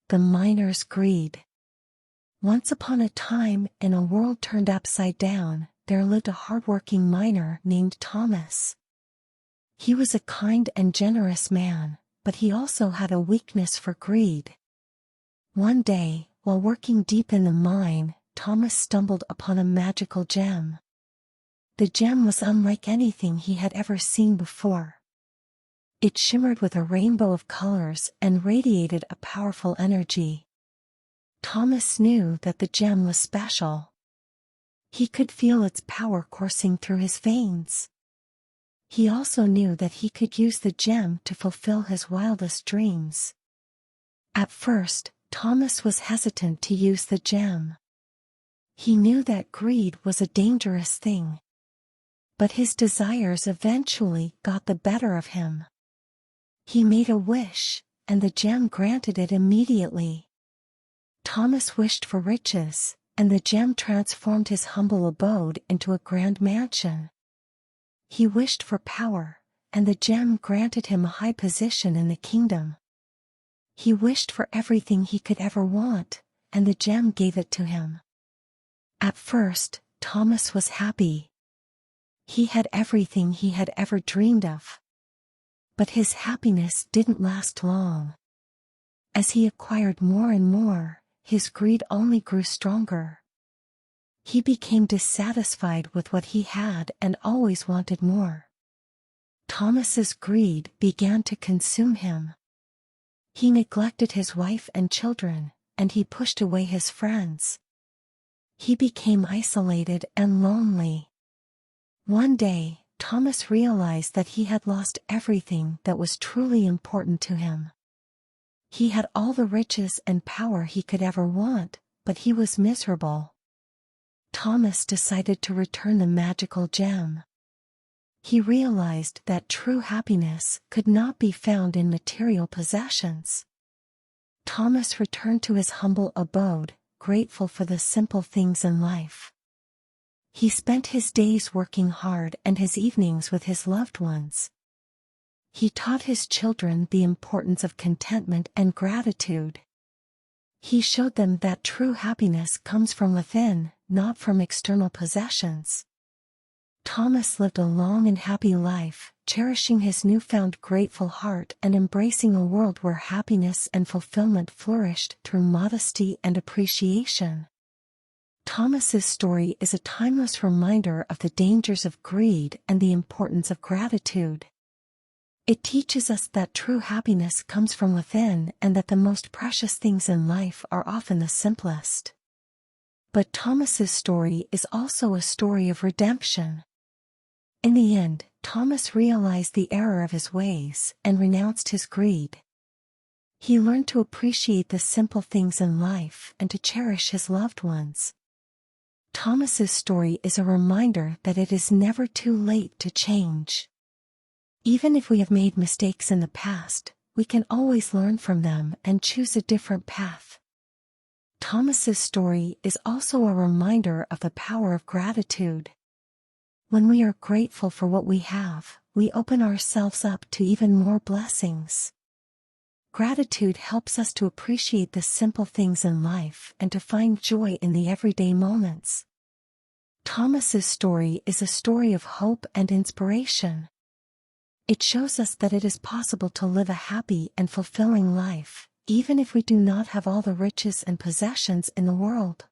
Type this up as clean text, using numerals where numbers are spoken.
The miner's greed. Once upon a time, in a world turned upside down, there lived a hard-working miner named Thomas. He was a kind and generous man, but he also had a weakness for greed. One day, while working deep in the mine, Thomas stumbled upon a magical gem. The gem was unlike anything he had ever seen before. It shimmered with a rainbow of colors and radiated a powerful energy. Thomas knew that the gem was special. He could feel its power coursing through his veins. He also knew that he could use the gem to fulfill his wildest dreams. At first, Thomas was hesitant to use the gem. He knew that greed was a dangerous thing. But his desires eventually got the better of him. He made a wish, and the gem granted it immediately. Thomas wished for riches, and the gem transformed his humble abode into a grand mansion. He wished for power, and the gem granted him a high position in the kingdom. He wished for everything he could ever want, and the gem gave it to him. At first, Thomas was happy. He had everything he had ever dreamed of. But his happiness didn't last long. As he acquired more and more, his greed only grew stronger. He became dissatisfied with what he had and always wanted more. Thomas's greed began to consume him. He neglected his wife and children, and he pushed away his friends. He became isolated and lonely. One day, Thomas realized that he had lost everything that was truly important to him. He had all the riches and power he could ever want, but he was miserable. Thomas decided to return the magical gem. He realized that true happiness could not be found in material possessions. Thomas returned to his humble abode, grateful for the simple things in life. He spent his days working hard and his evenings with his loved ones. He taught his children the importance of contentment and gratitude. He showed them that true happiness comes from within, not from external possessions. Thomas lived a long and happy life, cherishing his newfound grateful heart and embracing a world where happiness and fulfillment flourished through modesty and appreciation. Thomas's story is a timeless reminder of the dangers of greed and the importance of gratitude. It teaches us that true happiness comes from within and that the most precious things in life are often the simplest. But Thomas's story is also a story of redemption. In the end, Thomas realized the error of his ways and renounced his greed. He learned to appreciate the simple things in life and to cherish his loved ones. Thomas's story is a reminder that it is never too late to change. Even if we have made mistakes in the past, we can always learn from them and choose a different path. Thomas's story is also a reminder of the power of gratitude. When we are grateful for what we have, we open ourselves up to even more blessings. Gratitude helps us to appreciate the simple things in life and to find joy in the everyday moments. Thomas's story is a story of hope and inspiration. It shows us that it is possible to live a happy and fulfilling life, even if we do not have all the riches and possessions in the world.